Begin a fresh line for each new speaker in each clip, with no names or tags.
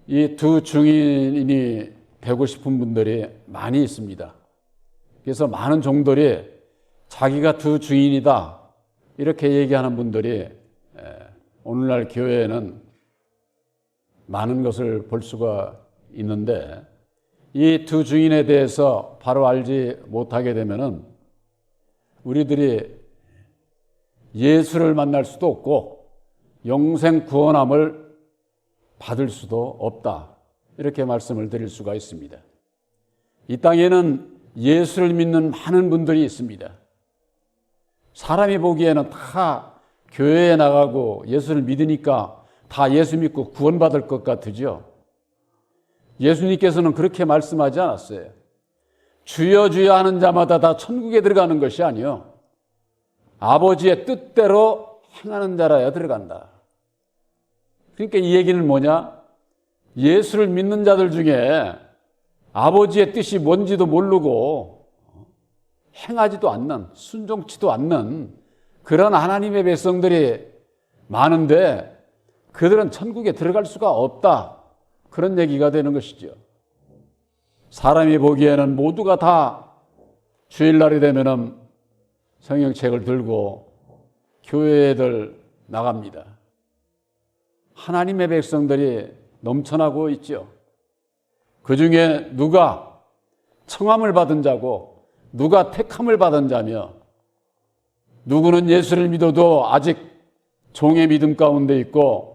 이 두 증인이 되고 싶은 분들이 많이 있습니다. 그래서 많은 종들이 자기가 두 증인이다 이렇게 얘기하는 분들이 오늘날 교회에는 많은 것을 볼 수가 있는데, 이 두 증인에 대해서 바로 알지 못하게 되면은 우리들이 예수를 만날 수도 없고 영생 구원함을 받을 수도 없다, 이렇게 말씀을 드릴 수가 있습니다. 이 땅에는 예수를 믿는 많은 분들이 있습니다. 사람이 보기에는 다 교회에 나가고 예수를 믿으니까 다 예수 믿고 구원받을 것 같으죠. 예수님께서는 그렇게 말씀하지 않았어요. 주여 주여 하는 자마다 다 천국에 들어가는 것이 아니요, 아버지의 뜻대로 행하는 자라야 들어간다. 그러니까 이 얘기는 뭐냐? 예수를 믿는 자들 중에 아버지의 뜻이 뭔지도 모르고 행하지도 않는, 순종치도 않는 그런 하나님의 백성들이 많은데 그들은 천국에 들어갈 수가 없다, 그런 얘기가 되는 것이죠. 사람이 보기에는 모두가 다 주일날이 되면은 성경책을 들고 교회들 나갑니다. 하나님의 백성들이 넘쳐나고 있죠. 그 중에 누가 청함을 받은 자고 누가 택함을 받은 자며, 누구는 예수를 믿어도 아직 종의 믿음 가운데 있고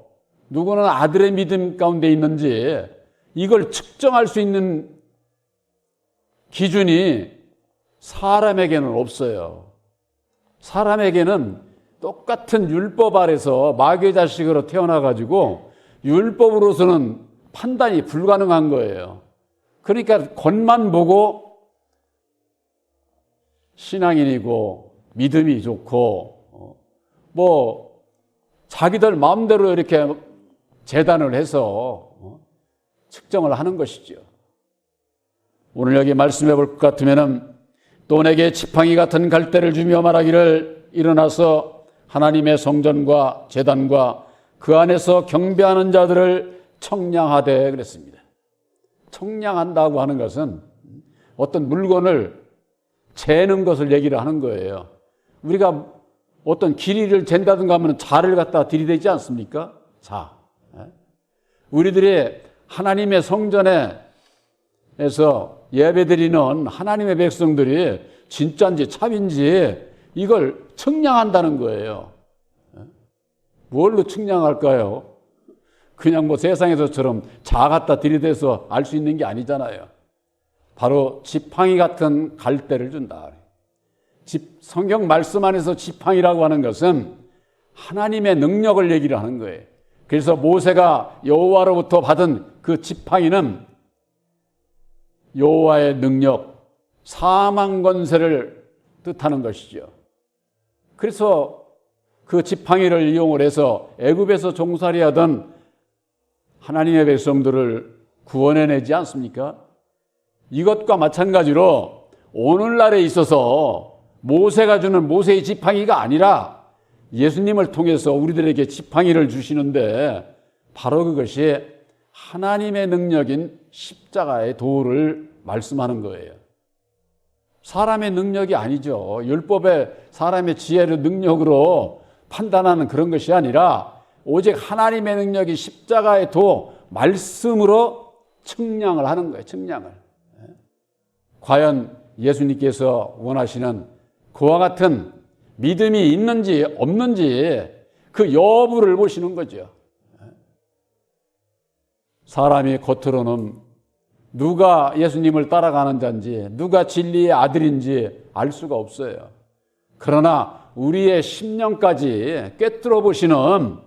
누구는 아들의 믿음 가운데 있는지, 이걸 측정할 수 있는 기준이 사람에게는 없어요. 사람에게는 똑같은 율법 아래서 마귀의 자식으로 태어나가지고 율법으로서는 판단이 불가능한 거예요. 그러니까 겉만 보고 신앙인이고 믿음이 좋고 뭐 자기들 마음대로 이렇게 재단을 해서 측정을 하는 것이죠. 오늘 여기 말씀해 볼 것 같으면은, 또 내게 지팡이 같은 갈대를 주며 말하기를, 일어나서 하나님의 성전과 제단과 그 안에서 경배하는 자들을 청량하되, 그랬습니다. 청량한다고 하는 것은 어떤 물건을 재는 것을 얘기를 하는 거예요. 우리가 어떤 길이를 잰다든가 하면 자를 갖다 들이대지 않습니까? 자. 우리들이 하나님의 성전에서 예배드리는 하나님의 백성들이 진짜인지 참인지 이걸 측량한다는 거예요. 뭘로 측량할까요? 그냥 뭐 세상에서처럼 자 갖다 들이대서 알 수 있는 게 아니잖아요. 바로 지팡이 같은 갈대를 준다. 성경 말씀 안에서 지팡이라고 하는 것은 하나님의 능력을 얘기를 하는 거예요. 그래서 모세가 여호와로부터 받은 그 지팡이는 여호와의 능력, 사망 권세를 뜻하는 것이죠. 그래서 그 지팡이를 이용을 해서 애굽에서 종살이하던 하나님의 백성들을 구원해내지 않습니까? 이것과 마찬가지로 오늘날에 있어서 모세가 주는 모세의 지팡이가 아니라 예수님을 통해서 우리들에게 지팡이를 주시는데, 바로 그것이 하나님의 능력인 십자가의 도를 말씀하는 거예요. 사람의 능력이 아니죠. 율법의 사람의 지혜를 능력으로 판단하는 그런 것이 아니라 오직 하나님의 능력이 십자가의 도, 말씀으로 측량을 하는 거예요. 측량을. 과연 예수님께서 원하시는 그와 같은 믿음이 있는지 없는지 그 여부를 보시는 거죠. 사람이 겉으로는 누가 예수님을 따라가는 자인지, 누가 진리의 아들인지 알 수가 없어요. 그러나 우리의 심령까지 꿰뚫어 보시는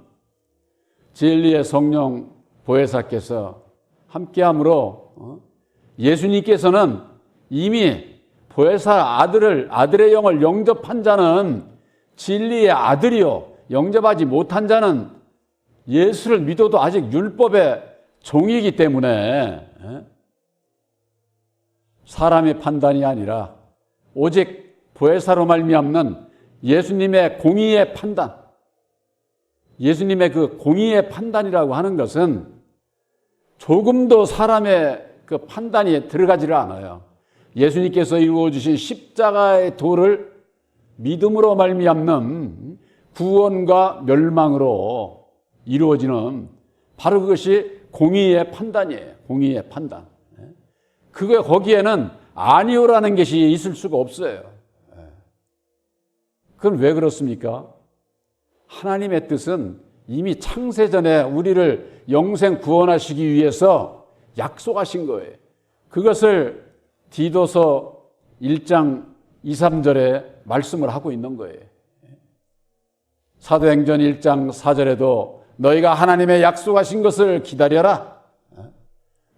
진리의 성령 보혜사께서 함께함으로 예수님께서는 이미 보혜사 아들의 영을 영접한 자는 진리의 아들이요, 영접하지 못한 자는 예수를 믿어도 아직 율법의 종이기 때문에 사람의 판단이 아니라 오직 보혜사로 말미암는 예수님의 공의의 판단, 예수님의 그 공의의 판단이라고 하는 것은 조금도 사람의 그 판단이 들어가지를 않아요. 예수님께서 이루어주신 십자가의 도를 믿음으로 말미암는 구원과 멸망으로 이루어지는 바로 그것이 공의의 판단이에요. 공의의 판단. 그거 거기에는 아니오라는 것이 있을 수가 없어요. 그건 왜 그렇습니까? 하나님의 뜻은 이미 창세전에 우리를 영생 구원하시기 위해서 약속하신 거예요. 그것을 디도서 1장 2, 3절에 말씀을 하고 있는 거예요. 사도행전 1장 4절에도 너희가 하나님의 약속하신 것을 기다려라.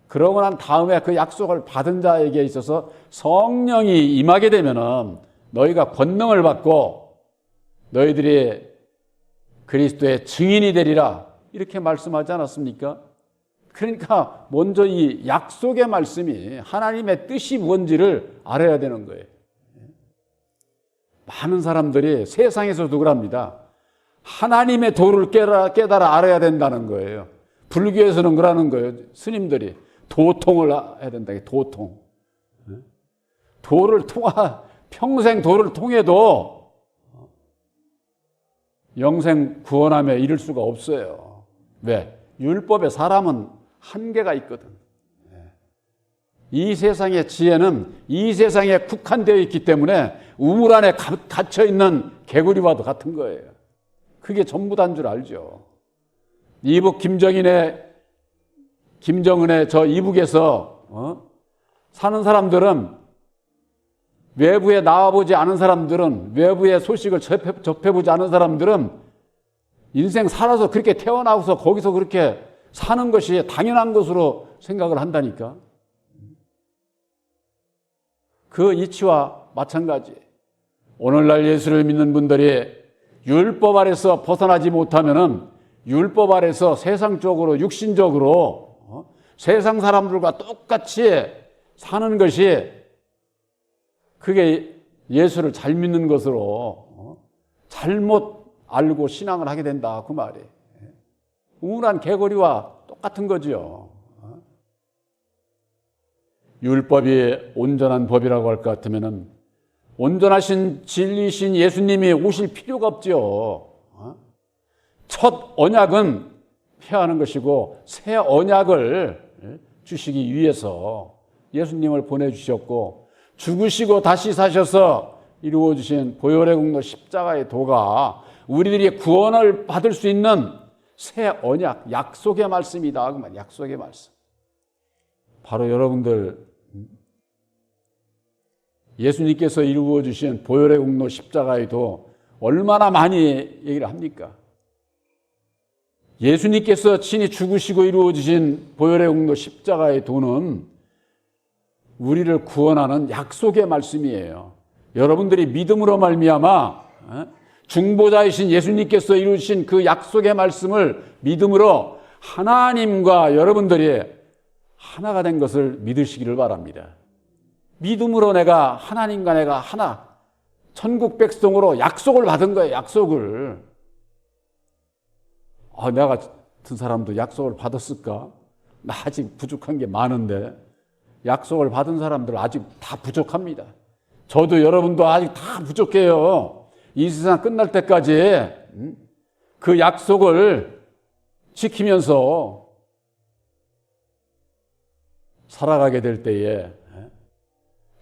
그러고 난 다음에 그 약속을 받은 자에게 있어서 성령이 임하게 되면은 너희가 권능을 받고 너희들이 그리스도의 증인이 되리라. 이렇게 말씀하지 않았습니까? 그러니까 먼저 이 약속의 말씀이 하나님의 뜻이 뭔지를 알아야 되는 거예요. 많은 사람들이 세상에서도 그럽니다. 하나님의 도를 깨달아 알아야 된다는 거예요. 불교에서는 그러는 거예요. 스님들이 도통을 해야 된다. 도통. 평생 도를 통해도 영생 구원함에 이를 수가 없어요. 왜? 율법에 사람은 한계가 있거든. 이 세상의 지혜는 이 세상에 국한되어 있기 때문에 우물 안에 갇혀 있는 개구리와도 같은 거예요. 그게 전부단 줄 알죠. 이북 김정은의 저 이북에서 사는 사람들은 외부에 나와보지 않은 사람들은 외부의 소식을 접해보지 않은 사람들은 인생 살아서 그렇게 태어나서 거기서 그렇게 사는 것이 당연한 것으로 생각을 한다니까. 그 이치와 마찬가지. 오늘날 예수를 믿는 분들이 율법 아래서 벗어나지 못하면은 율법 아래서 세상적으로 육신적으로 세상 사람들과 똑같이 사는 것이 그게 예수를 잘 믿는 것으로 잘못 알고 신앙을 하게 된다 그 말이에요. 우물한 개구리와 똑같은 거죠. 율법이 온전한 법이라고 할 것 같으면은 온전하신 진리신 예수님이 오실 필요가 없죠. 첫 언약은 폐하는 것이고 새 언약을 주시기 위해서 예수님을 보내주셨고 죽으시고 다시 사셔서 이루어주신 보혈의 공로 십자가의 도가 우리들이 구원을 받을 수 있는 새 언약, 약속의 말씀이다. 그 말, 약속의 말씀. 바로 여러분들 예수님께서 이루어주신 보혈의 공로 십자가의 도 얼마나 많이 얘기를 합니까? 예수님께서 친히 죽으시고 이루어주신 보혈의 공로 십자가의 도는 우리를 구원하는 약속의 말씀이에요. 여러분들이 믿음으로 말미암아 중보자이신 예수님께서 이루신 그 약속의 말씀을 믿음으로 하나님과 여러분들이 하나가 된 것을 믿으시기를 바랍니다. 믿음으로 내가 하나님과 내가 하나, 천국 백성으로 약속을 받은 거예요. 약속을. 내가 같은 사람도 약속을 받았을까? 나 아직 부족한 게 많은데 약속을 받은 사람들 아직 다 부족합니다. 저도 여러분도 아직 다 부족해요. 이 세상 끝날 때까지 그 약속을 지키면서 살아가게 될 때에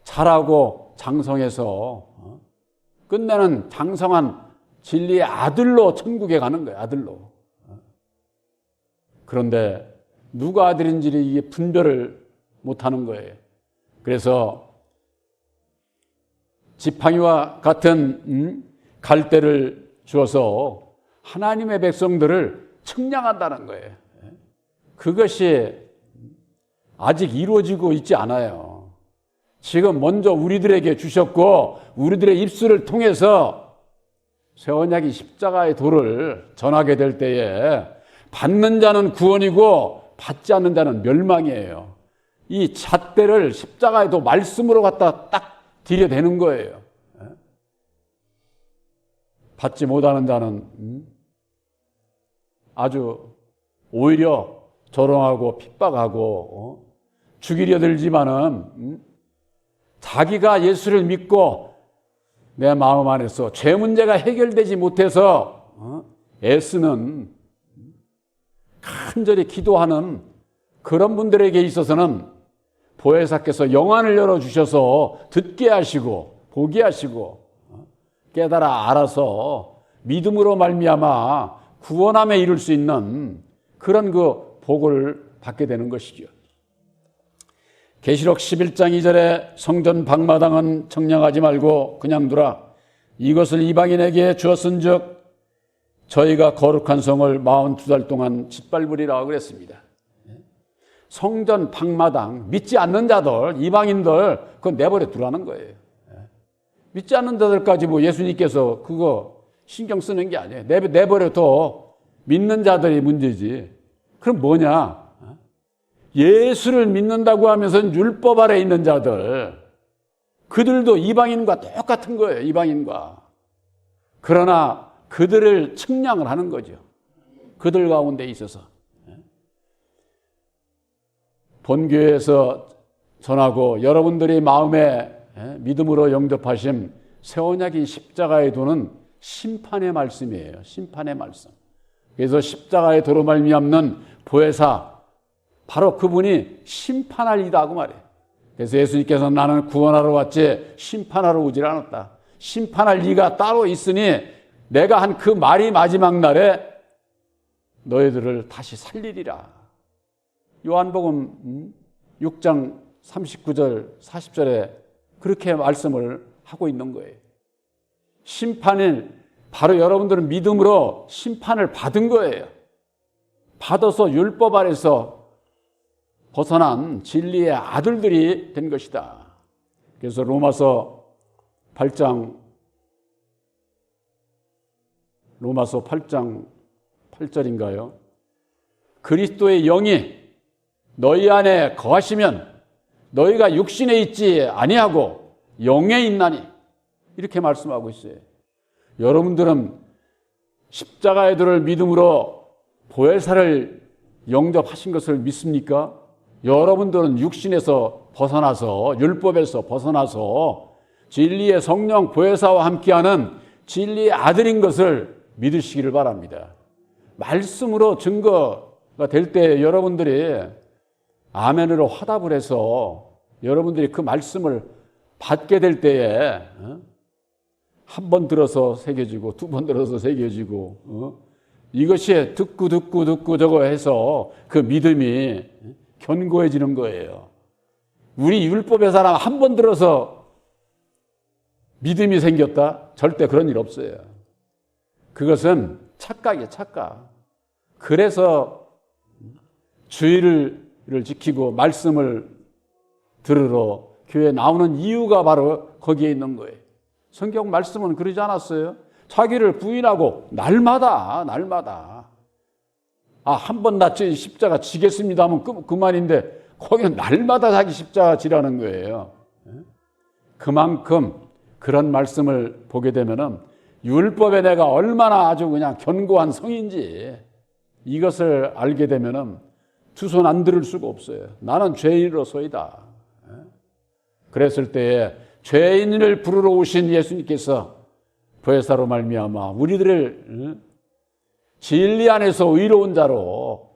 자라고 장성해서 끝내는 장성한 진리의 아들로 천국에 가는 거예요. 아들로. 그런데 누가 아들인지 이게 분별을 못하는 거예요. 그래서 지팡이와 같은 갈대를 주어서 하나님의 백성들을 측량한다는 거예요. 그것이 아직 이루어지고 있지 않아요. 지금 먼저 우리들에게 주셨고 우리들의 입술을 통해서 새 언약이 십자가의 도를 전하게 될 때에 받는 자는 구원이고 받지 않는 자는 멸망이에요. 이 잣대를 십자가의 도 말씀으로 갖다 딱 들여대는 거예요. 받지 못하는 자는 아주 오히려 조롱하고 핍박하고 죽이려 들지만은 자기가 예수를 믿고 내 마음 안에서 죄 문제가 해결되지 못해서 애쓰는 간절히 기도하는 그런 분들에게 있어서는 보혜사께서 영안을 열어주셔서 듣게 하시고 보게 하시고 깨달아 알아서 믿음으로 말미암아 구원함에 이룰 수 있는 그런 그 복을 받게 되는 것이죠. 계시록 11장 2절에 성전 방마당은 청량하지 말고 그냥 두라. 이것을 이방인에게 주었은즉 저희가 거룩한 성을 42달 동안 짓밟으리라 그랬습니다. 성전 방마당, 믿지 않는 자들, 이방인들 그건 내버려 두라는 거예요. 믿지 않는 자들까지 뭐 예수님께서 그거 신경 쓰는 게 아니에요. 내버려둬. 믿는 자들이 문제지. 그럼 뭐냐? 예수를 믿는다고 하면서 율법 아래 있는 자들, 그들도 이방인과 똑같은 거예요. 이방인과. 그러나 그들을 측량을 하는 거죠. 그들 가운데 있어서. 본교회에서 전하고 여러분들이 마음에 믿음으로 영접하신 새 언약인 십자가의 도는 심판의 말씀이에요. 심판의 말씀. 그래서 십자가의 도로 말미암는 보혜사, 바로 그분이 심판할 이다 그 말이에요. 그래서 예수님께서 나는 구원하러 왔지 심판하러 오질 않았다. 심판할 이가 따로 있으니 내가 한 그 말이 마지막 날에 너희들을 다시 살리리라. 요한복음 6장 39절 40절에 그렇게 말씀을 하고 있는 거예요. 심판은 바로 여러분들은 믿음으로 심판을 받은 거예요. 받아서 율법 아래서 벗어난 진리의 아들들이 된 것이다. 그래서 로마서 8장 8절인가요? 그리스도의 영이 너희 안에 거하시면 너희가 육신에 있지 아니하고 영에 있나니, 이렇게 말씀하고 있어요. 여러분들은 십자가의 도를 믿음으로 보혜사를 영접하신 것을 믿습니까? 여러분들은 육신에서 벗어나서, 율법에서 벗어나서 진리의 성령 보혜사와 함께하는 진리의 아들인 것을 믿으시기를 바랍니다. 말씀으로 증거가 될 때 여러분들이 아멘으로 화답을 해서 여러분들이 그 말씀을 받게 될 때에 한 번 들어서 새겨지고 두 번 들어서 새겨지고 이것이 듣고 저거 해서 그 믿음이 견고해지는 거예요. 우리 율법의 사람 한 번 들어서 믿음이 생겼다? 절대 그런 일 없어요. 그것은 착각이에요, 착각. 그래서 주의를 지키고 말씀을 들으러 교회에 나오는 이유가 바로 거기에 있는 거예요. 성경 말씀은 그러지 않았어요? 자기를 부인하고 날마다 한 번 나 십자가 지겠습니다 하면 그만인데 거기는 날마다 자기 십자가 지라는 거예요. 그만큼 그런 말씀을 보게 되면은 율법에 내가 얼마나 아주 그냥 견고한 성인지 이것을 알게 되면은 두 손 안 들을 수가 없어요. 나는 죄인으로서이다. 그랬을 때에 죄인을 부르러 오신 예수님께서 보혜사로 말미암아 우리들을 진리 안에서 의로운 자로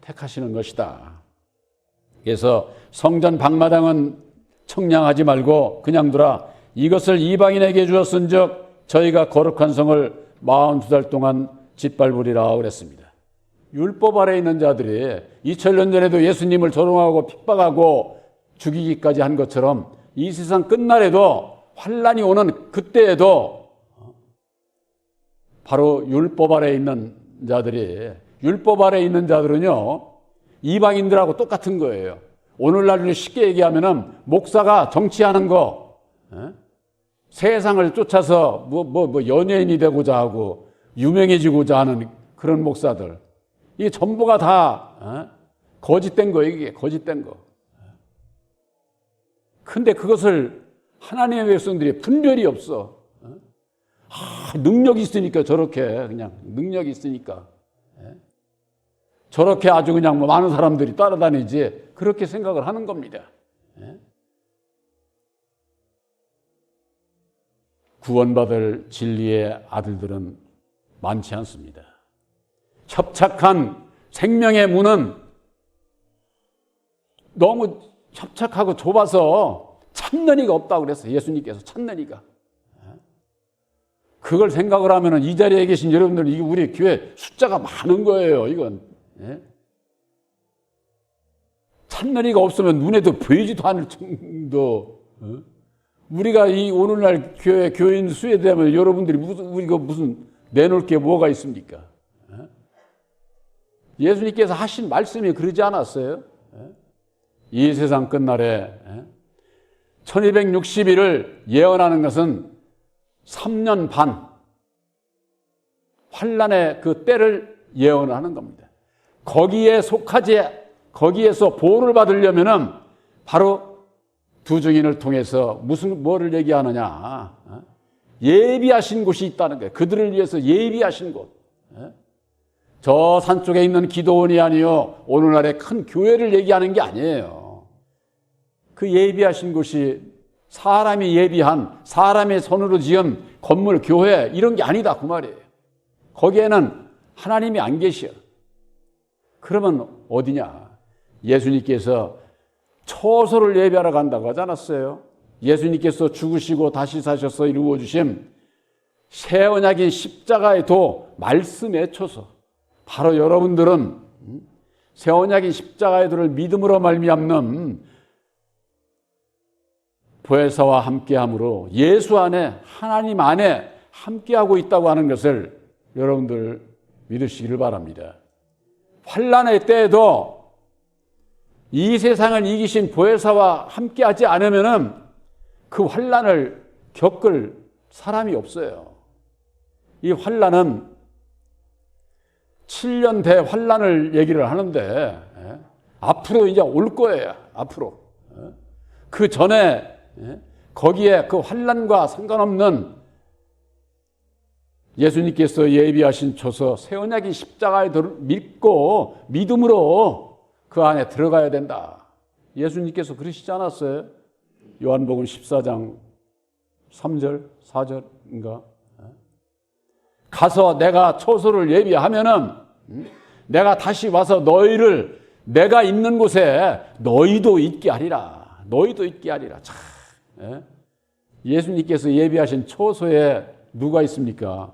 택하시는 것이다. 그래서 성전 방마당은 청량하지 말고 그냥 두라. 이것을 이방인에게 주었은즉 저희가 거룩한 성을 42달 동안 짓밟으리라 그랬습니다. 율법 아래 있는 자들이 2000년 전에도 예수님을 조롱하고 핍박하고 죽이기까지 한 것처럼 이 세상 끝날에도 환란이 오는 그때에도 바로 율법 아래 있는 자들이, 율법 아래 있는 자들은요 이방인들하고 똑같은 거예요. 오늘날 쉽게 얘기하면은 목사가 정치하는 거, 세상을 쫓아서 뭐 연예인이 되고자 하고 유명해지고자 하는 그런 목사들, 이게 전부가 다 거짓된 거예요. 이게 거짓된 거. 근데 그것을 하나님의 백성들이 분별이 없어. 능력이 있으니까 저렇게 그냥 능력이 있으니까. 저렇게 아주 그냥 뭐 많은 사람들이 따라다니지 그렇게 생각을 하는 겁니다. 구원받을 진리의 아들들은 많지 않습니다. 협착한 생명의 문은 너무 협착하고 좁아서 찾는 이가 없다고 그랬어요. 예수님께서 찾는 이가. 그걸 생각을 하면 이 자리에 계신 여러분들, 이게 우리 교회 숫자가 많은 거예요. 이건. 찾는 이가 없으면 눈에도 보이지도 않을 정도. 우리가 이 오늘날 교회 교인 수에 대하면 여러분들이 우리가 무슨 내놓을 게 뭐가 있습니까? 예수님께서 하신 말씀이 그러지 않았어요? 이 세상 끝날에 1260일을 예언하는 것은 3년 반 환난의 그 때를 예언하는 겁니다. 거기에 거기에서 보호를 받으려면은 바로 두 증인을 통해서 뭐를 얘기하느냐? 예비하신 곳이 있다는 거예요. 그들을 위해서 예비하신 곳. 저 산 쪽에 있는 기도원이 아니요, 오늘날의 큰 교회를 얘기하는 게 아니에요. 그 예비하신 곳이 사람이 예비한, 사람의 손으로 지은 건물, 교회 이런 게 아니다 그 말이에요. 거기에는 하나님이 안 계셔. 그러면 어디냐? 예수님께서 초소를 예비하러 간다고 하지 않았어요? 예수님께서 죽으시고 다시 사셔서 이루어주신 새 언약인 십자가의 도, 말씀의 초소. 바로 여러분들은 새 언약인 십자가의 도를 믿음으로 말미암는 보혜사와 함께함으로 예수 안에, 하나님 안에 함께하고 있다고 하는 것을 여러분들 믿으시기를 바랍니다. 환난의 때에도 이 세상을 이기신 보혜사와 함께하지 않으면은 그 환난을 겪을 사람이 없어요. 이 환난은 7년 대환난을 얘기를 하는데 앞으로 이제 올 거예요. 앞으로. 그 전에 거기에 그 환난과 상관없는 예수님께서 예비하신 초서 새 언약인 십자가의 도를 믿고 믿음으로 그 안에 들어가야 된다. 예수님께서 그러시지 않았어요? 요한복음 14장 3절, 4절인가? 가서 내가 초소를 예비하면은 내가 다시 와서 너희를 내가 있는 곳에 너희도 있게 하리라. 너희도 있게 하리라. 참, 예수님께서 예비하신 초소에 누가 있습니까?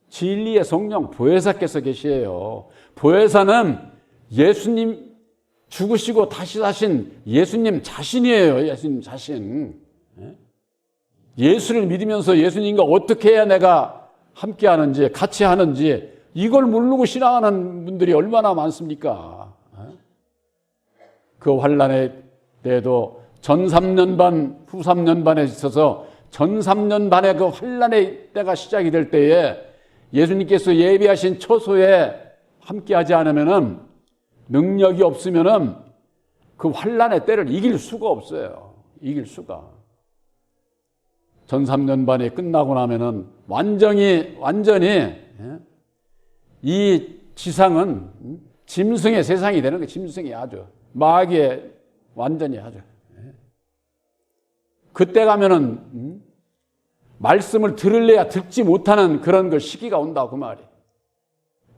진리의 성령 보혜사께서 계시에요. 보혜사는 예수님 죽으시고 다시 사신 예수님 자신이에요. 예수님 자신. 예수를 믿으면서 예수님과 어떻게 해야 내가 함께 하는지, 같이 하는지, 이걸 모르고 신앙하는 분들이 얼마나 많습니까? 그 환난의 때에도 전 3년 반, 후 3년 반에 있어서 전 3년 반의 그 환난의 때가 시작이 될 때에 예수님께서 예비하신 초소에 함께하지 않으면은, 능력이 없으면은 그 환난의 때를 이길 수가 없어요. 이길 수가. 전 3년 반이 끝나고 나면은 완전히 이 지상은 짐승의 세상이 되는 거예요. 짐승이 아주 마귀의 완전히 아주. 그때 가면은 말씀을 들을래야 듣지 못하는 그런 그 시기가 온다고 그 말이.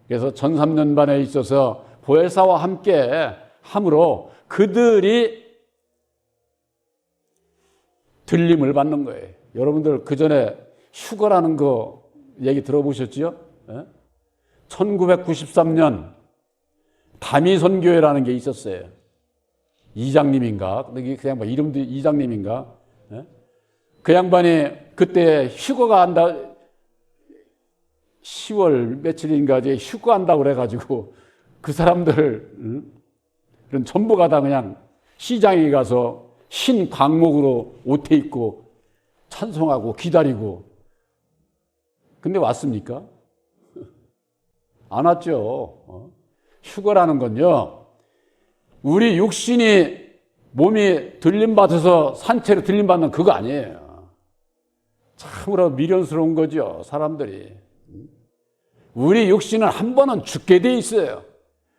그래서 전 3년 반에 있어서 보혜사와 함께 함으로 그들이 들림을 받는 거예요. 여러분들 그 전에 휴거라는 거 얘기 들어보셨지요? 1993년 다미선교회라는 게 있었어요. 이장님인가? 그냥 뭐 이름도 이장님인가? 그 양반이 그때 휴거가 한다, 10월 며칠인가 이제 휴거한다고 그래가지고 그 사람들은 전부가 다 그냥 시장에 가서 흰 광목으로 옷에 입고 찬송하고 기다리고. 근데 왔습니까? 안 왔죠. 휴거라는 건요, 우리 육신이 몸이 들림받아서 산채로 들림받는 그거 아니에요. 참으로 미련스러운 거죠, 사람들이. 우리 육신은 한 번은 죽게 돼 있어요.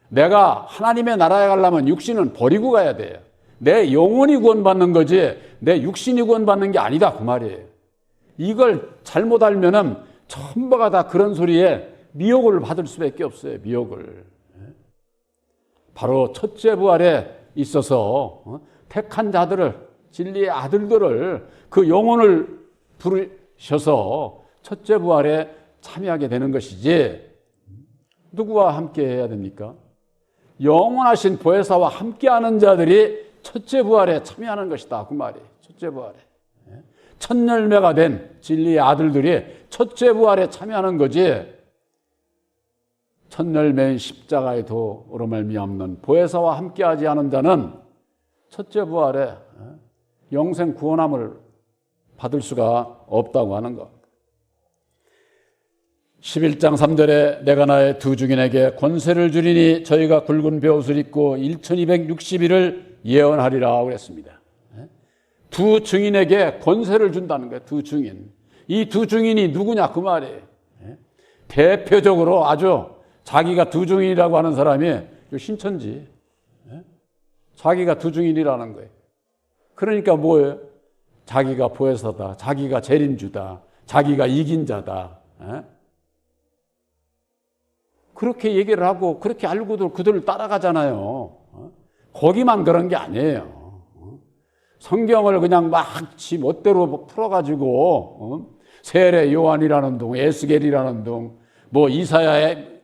내가 하나님의 나라에 가려면 육신은 버리고 가야 돼요. 내 영혼이 구원받는 거지 내 육신이 구원받는 게 아니다 그 말이에요. 이걸 잘못 알면은 전부가 다 그런 소리에 미혹을 받을 수밖에 없어요. 미혹을. 바로 첫째 부활에 있어서 택한 자들을, 진리의 아들들을 그 영혼을 부르셔서 첫째 부활에 참여하게 되는 것이지 누구와 함께 해야 됩니까? 영원하신 보혜사와 함께하는 자들이 첫째 부활에 참여하는 것이다 그 말이에요. 첫째 부활에. 첫 열매가 된 진리의 아들들이 첫째 부활에 참여하는 거지 첫 열매인 십자가의 도로 말미암는 보혜사와 함께하지 않은 자는 첫째 부활에 영생 구원함을 받을 수가 없다고 하는 것. 11장 3절에 내가 나의 두 증인에게 권세를 주리니 저희가 굵은 베옷을 입고 1260일을 예언하리라 그랬습니다. 두 증인에게 권세를 준다는 거예요. 두 증인. 이 두 증인이 누구냐 그 말이에요. 대표적으로 아주 자기가 두 증인이라고 하는 사람이 신천지. 자기가 두 증인이라는 거예요. 그러니까 뭐예요? 자기가 보혜사다. 자기가 재림주다. 자기가 이긴 자다. 그렇게 얘기를 하고 그렇게 알고도 그들을 따라가잖아요. 거기만 그런 게 아니에요. 성경을 그냥 막 지 멋대로 풀어가지고 세례 요한이라는 둥, 에스겔이라는 둥, 뭐 이사야의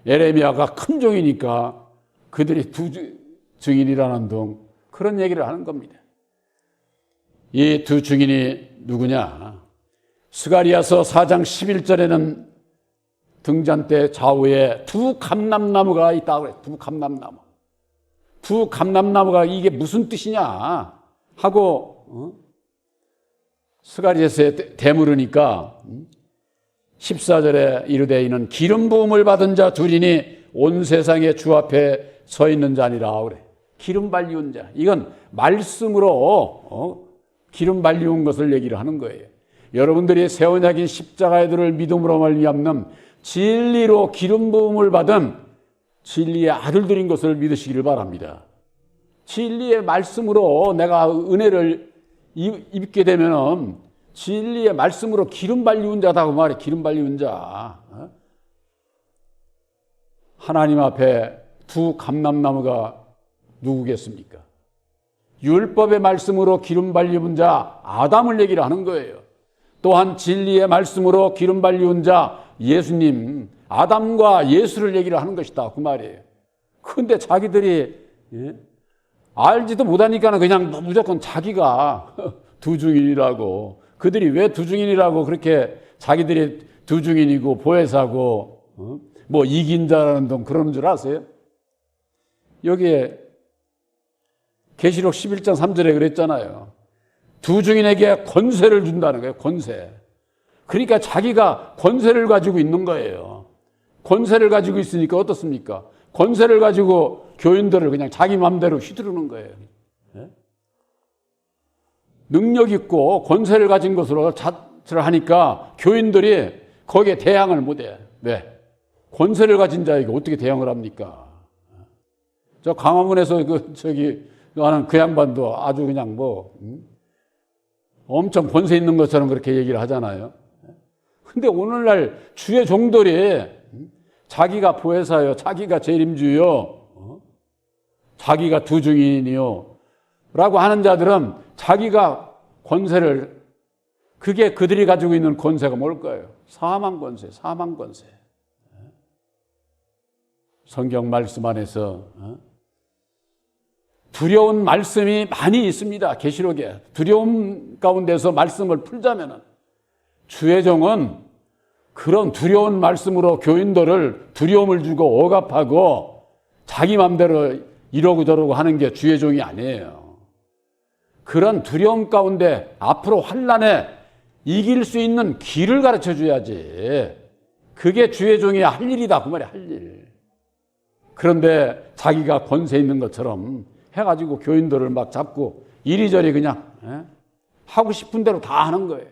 예레미야가 큰 종이니까 그들이 두 증인이라는 둥 그런 얘기를 하는 겁니다. 이 두 증인이 누구냐? 스가리야서 4장 11절에는 등잔 때 좌우에 두 감람나무가 있다고 그래요. 두 감람나무. 두 감람나무가 이게 무슨 뜻이냐 하고 스가리야서에 되물으니까 14절에 이르되 이는 기름 부음을 받은 자 둘이니 온 세상의 주 앞에 서 있는 자니라 그래. 기름 발리운 자. 이건 말씀으로 기름 발리운 것을 얘기를 하는 거예요. 여러분들이 새 언약인 십자가의 도를 믿음으로 말미암는 진리로 기름 부음을 받은 진리의 아들들인 것을 믿으시기를 바랍니다. 진리의 말씀으로 내가 은혜를 입게 되면 진리의 말씀으로 기름 발리운 자다 그 말이에요. 기름 발리운 자. 하나님 앞에 두 감람나무가 누구겠습니까? 율법의 말씀으로 기름 발리운 자 아담을 얘기를 하는 거예요. 또한 진리의 말씀으로 기름 발리운 자 예수님, 아담과 예수를 얘기를 하는 것이다 그 말이에요. 그런데 자기들이 알지도 못하니까 그냥 무조건 자기가 두 증인이라고, 그들이 왜 두 증인이라고 그렇게 자기들이 두 증인이고 보혜사고 뭐 이긴 자라는 동 그러는 줄 아세요? 여기에 계시록 11장 3절에 그랬잖아요. 두 증인에게 권세를 준다는 거예요. 권세. 그러니까 자기가 권세를 가지고 있는 거예요. 권세를 가지고 있으니까 어떻습니까? 권세를 가지고 교인들을 그냥 자기 마음대로 휘두르는 거예요. 능력 있고 권세를 가진 것으로 자처를 하니까 교인들이 거기에 대항을 못해. 왜? 권세를 가진 자에게 어떻게 대항을 합니까? 저 광화문에서 하는 그 양반도 아주 그냥 엄청 권세 있는 것처럼 그렇게 얘기를 하잖아요. 근데 오늘날 주의 종들이 자기가 보혜사요, 자기가 재림주요, 자기가 두 증인이요 라고 하는 자들은 자기가 권세를, 그게 그들이 가지고 있는 권세가 뭘까요? 사망 권세, 사망 권세. 성경 말씀 안에서 두려운 말씀이 많이 있습니다. 계시록에. 두려움 가운데서 말씀을 풀자면은 주의 종은 그런 두려운 말씀으로 교인들을 두려움을 주고 억압하고 자기 마음대로 이러고 저러고 하는 게 주의 종이 아니에요. 그런 두려움 가운데 앞으로 환난에 이길 수 있는 길을 가르쳐 줘야지. 그게 주의 종이 할 일이다 그 말이야, 할 일. 그런데 자기가 권세 있는 것처럼 해가지고 교인들을 막 잡고 이리저리 그냥 하고 싶은 대로 다 하는 거예요.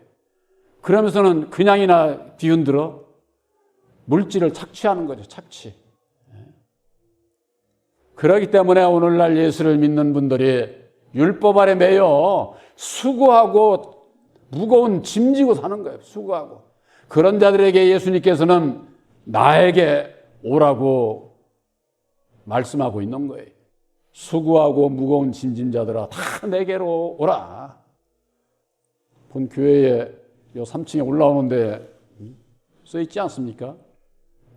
그러면서는 그냥이나 뒤흔들어 물질을 착취하는 거죠. 착취. 그렇기 때문에 오늘날 예수를 믿는 분들이 율법 아래 매여 수고하고 무거운 짐 지고 사는 거예요. 수고하고. 그런 자들에게 예수님께서는 나에게 오라고 말씀하고 있는 거예요. 수고하고 무거운 짐진 자들아 다 내게로 오라. 본 교회에 요 3층에 올라오는데 써 있지 않습니까?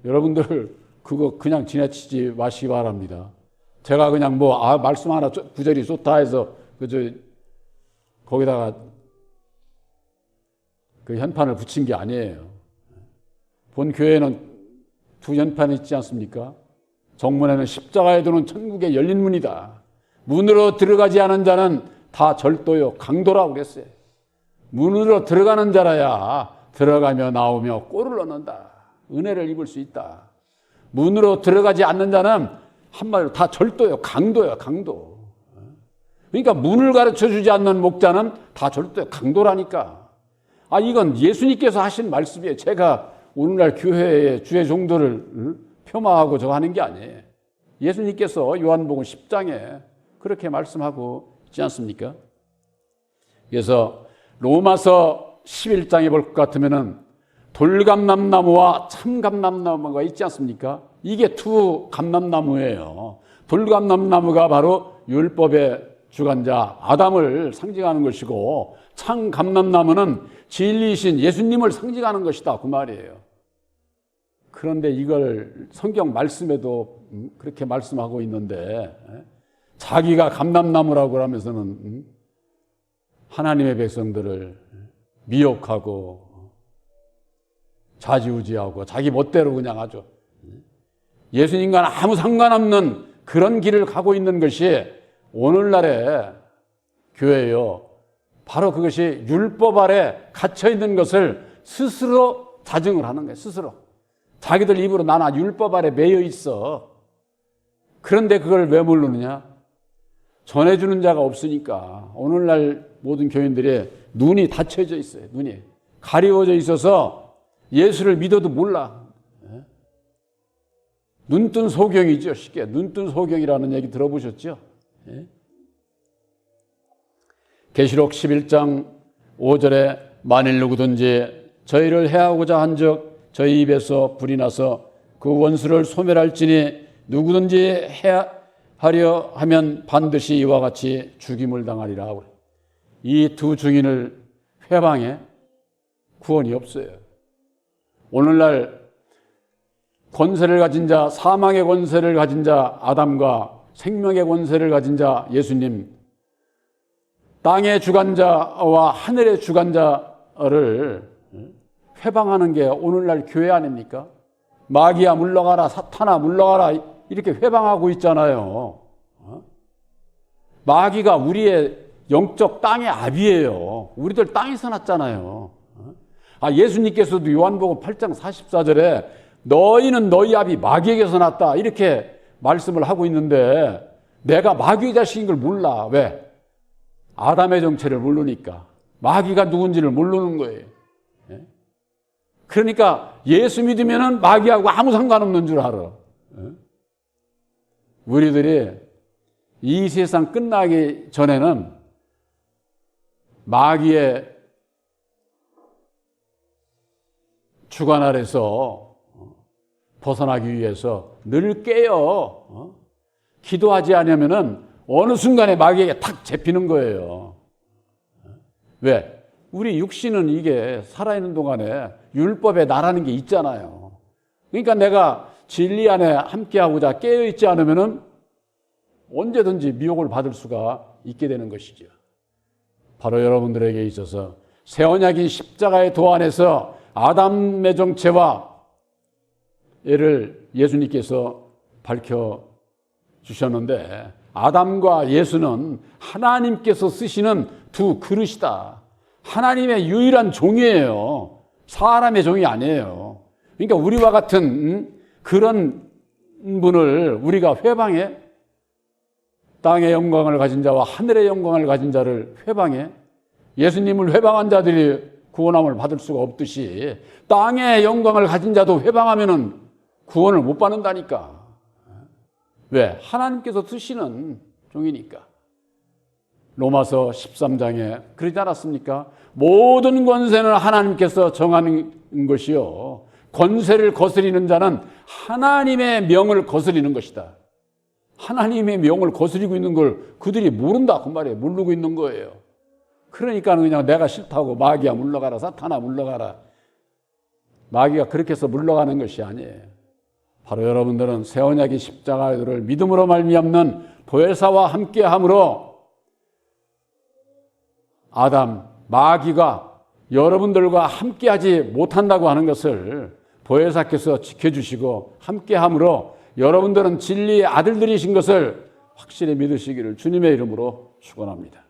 여러분들 그거 그냥 지나치지 마시기 바랍니다. 제가 그냥 말씀 하나 구절이 좋다 해서 거기다가 그 현판을 붙인 게 아니에요. 본 교회는 두 현판이 있지 않습니까? 정문에는 십자가에 두는 천국의 열린 문이다. 문으로 들어가지 않은 자는 다 절도요 강도라고 그랬어요. 문으로 들어가는 자라야 들어가며 나오며 꼴을 얻는다. 은혜를 입을 수 있다. 문으로 들어가지 않는 자는 한마디로 다 절도요 강도요 강도. 그러니까 문을 가르쳐주지 않는 목자는 다 절도요 강도라니까. 이건 예수님께서 하신 말씀이에요. 제가 오늘날 교회의 주의 종도를 폄하하고 저거 하는 게 아니에요. 예수님께서 요한복음 10장에 그렇게 말씀하고 있지 않습니까? 그래서 로마서 11장에 볼 것 같으면은 돌감람나무와 참감람나무가 있지 않습니까? 이게 두 감람나무예요. 돌감람나무가 바로 율법의 주관자 아담을 상징하는 것이고 참감람나무는 진리이신 예수님을 상징하는 것이다 그 말이에요. 그런데 이걸 성경 말씀에도 그렇게 말씀하고 있는데 자기가 감람나무라고 하면서는 하나님의 백성들을 미혹하고 좌지우지하고 자기 멋대로 그냥 아주 예수님과는 아무 상관없는 그런 길을 가고 있는 것이 오늘날의 교회요. 바로 그것이 율법 아래 갇혀 있는 것을 스스로 자증을 하는 거예요. 스스로. 자기들 입으로 나는 율법 아래 매여 있어. 그런데 그걸 왜 모르느냐? 전해주는 자가 없으니까 오늘날 모든 교인들의 눈이 닫혀져 있어요. 눈이 가리워져 있어서 예수를 믿어도 몰라. 눈뜬 소경이죠. 쉽게 눈뜬 소경이라는 얘기 들어보셨죠? 계시록 11장 5절에 만일 누구든지 저희를 해하고자 한즉 저희 입에서 불이 나서 그 원수를 소멸할지니 누구든지 해하려 하면 반드시 이와 같이 죽임을 당하리라. 이 두 증인을 회방해 구원이 없어요. 오늘날 권세를 가진 자, 사망의 권세를 가진 자 아담과 생명의 권세를 가진 자 예수님, 땅의 주관자와 하늘의 주관자를 회방하는 게 오늘날 교회 아닙니까? 마귀야 물러가라, 사탄아 물러가라 이렇게 회방하고 있잖아요. 마귀가 우리의 영적 땅의 압이에요. 우리들 땅에서 났잖아요. 예수님께서도 요한복음 8장 44절에 너희는 너희 압이 마귀에게서 났다 이렇게 말씀을 하고 있는데 내가 마귀의 자식인 걸 몰라. 왜? 아담의 정체를 모르니까. 마귀가 누군지를 모르는 거예요. 그러니까 예수 믿으면 마귀하고 아무 상관없는 줄 알아. 우리들이 이 세상 끝나기 전에는 마귀의 주관 아래서 벗어나기 위해서 늘 깨어 기도하지 않으면은 어느 순간에 마귀에게 탁 잡히는 거예요. 왜? 우리 육신은 이게 살아있는 동안에 율법에 나라는 게 있잖아요. 그러니까 내가 진리 안에 함께하고자 깨어있지 않으면은 언제든지 미혹을 받을 수가 있게 되는 것이죠. 바로 여러분들에게 있어서 새 언약인 십자가의 도 안에서 아담의 정체와 얘를 예수님께서 밝혀주셨는데 아담과 예수는 하나님께서 쓰시는 두 그릇이다. 하나님의 유일한 종이에요. 사람의 종이 아니에요. 그러니까 우리와 같은 그런 분을 우리가 회방해 땅의 영광을 가진 자와 하늘의 영광을 가진 자를 회방해 예수님을 회방한 자들이 구원함을 받을 수가 없듯이 땅의 영광을 가진 자도 회방하면은 구원을 못 받는다니까. 왜? 하나님께서 쓰시는 종이니까. 로마서 13장에 그러지 않았습니까? 모든 권세는 하나님께서 정하는 것이요. 권세를 거스리는 자는 하나님의 명을 거스리는 것이다. 하나님의 명을 거스리고 있는 걸 그들이 모른다 그 말이에요. 모르고 있는 거예요. 그러니까 그냥 내가 싫다고 마귀야 물러가라, 사탄아 물러가라. 마귀가 그렇게 해서 물러가는 것이 아니에요. 바로 여러분들은 새 언약의 십자가를 믿음으로 말미암는 보혜사와 함께함으로 아담, 마귀가 여러분들과 함께하지 못한다고 하는 것을 보혜사께서 지켜주시고 함께함으로 여러분들은 진리의 아들들이신 것을 확실히 믿으시기를 주님의 이름으로 축원합니다.